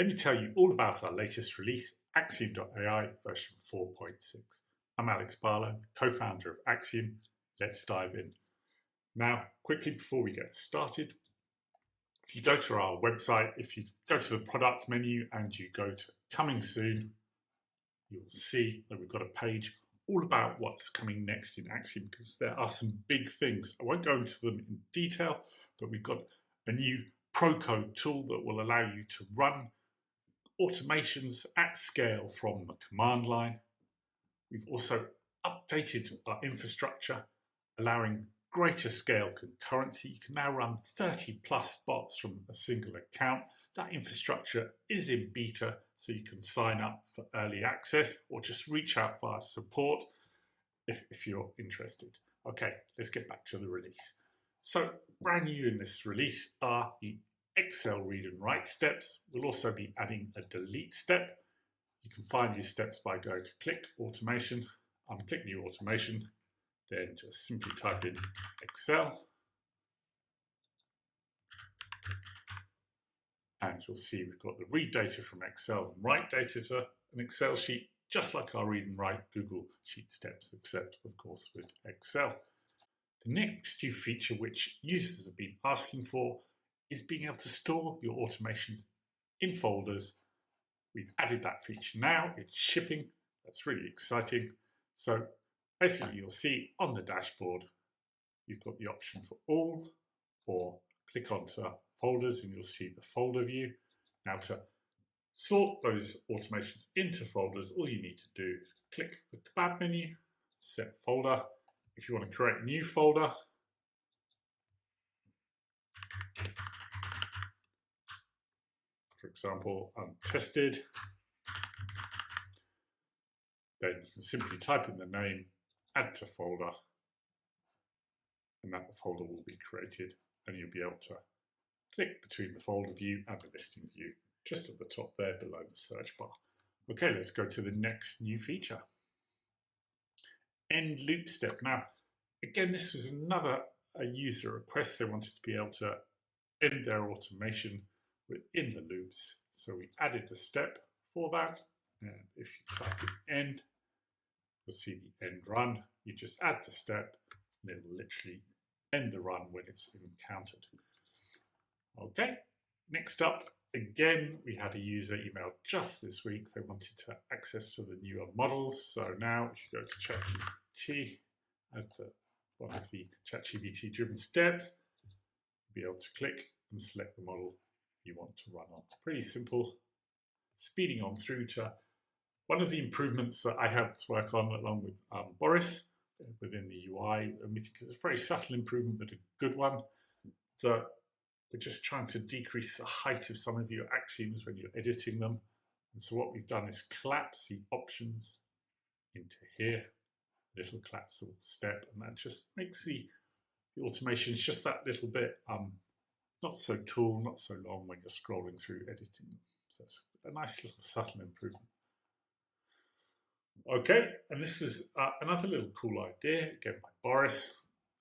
Let me tell you all about our latest release, Axiom.ai version 4.6. I'm Alex Barlow, co-founder of Axiom. Let's dive in. Now, quickly before we get started, if you go to our website, if you go to the product menu and you go to coming soon, you'll see that we've got a page all about what's coming next in Axiom, because there are some big things. I won't go into them in detail, but we've got a new Pro Code tool that will allow you to run automations at scale from the command line. We've also updated our infrastructure, allowing greater scale concurrency. You can now run 30 plus bots from a single account. That infrastructure is in beta, so you can sign up for early access or just reach out via support if you're interested. Okay, let's get back to the release. So brand new in this release are the Excel read and write steps. We'll also be adding a delete step. You can find these steps by going to click automation, unclick new automation, then just simply type in Excel. And you'll see we've got the read data from Excel and write data to an Excel sheet, just like our read and write Google Sheet steps, except of course with Excel. The next new feature which users have been asking for is being able to store your automations in folders. We've added that feature now, it's shipping, that's really exciting. So basically you'll see on the dashboard, you've got the option for all, or click onto folders and you'll see the folder view. Now to sort those automations into folders, all you need to do is click the tab menu, set folder. If you want to create a new folder, for example, untested, then you can simply type in the name, add to folder, and that folder will be created, and you'll be able to click between the folder view and the listing view, just at the top there below the search bar. Okay, let's go to the next new feature. End loop step. Now, again, this was another user request. They wanted to be able to end their automation within the loops. So we added a step for that. And if you type in end, you'll see the end run. You just add the step and it will literally end the run when it's encountered. Okay, next up, again, we had a user email just this week. They wanted to access to the newer models. So now if you go to ChatGPT, at one of the ChatGPT driven steps, you'll be able to click and select the model you want to run on. Pretty simple. Speeding on through to one of the improvements that I helped work on along with Boris within the UI. I think it's a very subtle improvement, but a good one. That we're just trying to decrease the height of some of your axioms when you're editing them. And so what we've done is collapse the options into here, little collapsible step, and that just makes the automations just that little bit not so tall, not so long when you're scrolling through editing them. So it's a nice little subtle improvement. Okay, and this was another little cool idea, again by Boris,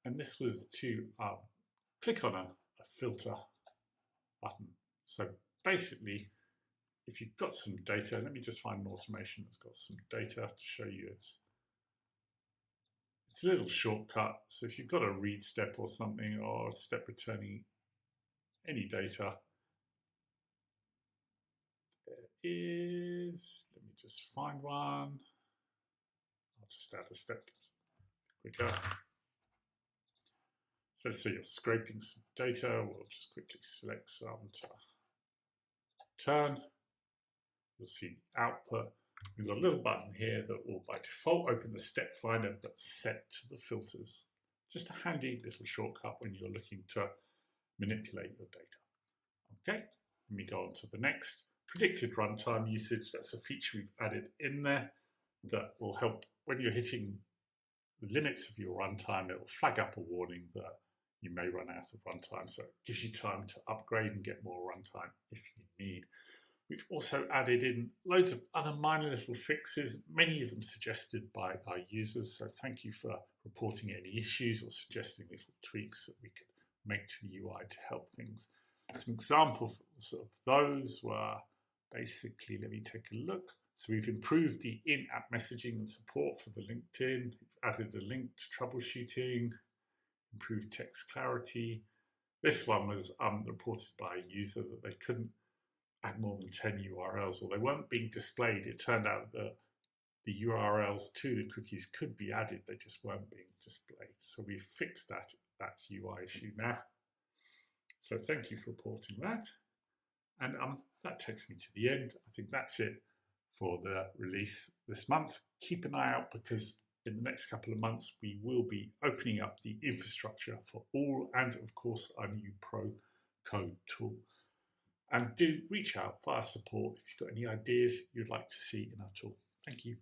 and this was to click on a filter button. So basically, if you've got some data, let me just find an automation that's got some data to show you it's a little shortcut. So if you've got a read step or something, or a step returning any data, there is, let me just find one. I'll just add a step quicker. So let's say you're scraping some data. We'll just quickly select some to turn. You'll see the output. We've got a little button here that will by default open the step finder but set to the filters. Just a handy little shortcut when you're looking to manipulate your data. Okay, let me go on to the next. Predicted runtime usage. That's a feature we've added in there that will help when you're hitting the limits of your runtime. It will flag up a warning that you may run out of runtime. So it gives you time to upgrade and get more runtime if you need. We've also added in loads of other minor little fixes, many of them suggested by our users. So thank you for reporting any issues or suggesting little tweaks that we could make to the UI to help things. Some examples of those were basically, let me take a look. So we've improved the in-app messaging and support for the LinkedIn, we've added a link to troubleshooting, improved text clarity. This one was reported by a user that they couldn't add more than 10 URLs, or they weren't being displayed. It turned out that the URLs to the cookies could be added, they just weren't being displayed. So we've fixed that UI issue now. So thank you for reporting that. And that takes me to the end. I think that's it for the release this month. Keep an eye out, because in the next couple of months we will be opening up the infrastructure for all, and of course our new Pro Code tool. And do reach out via support if you've got any ideas you'd like to see in our tool. Thank you.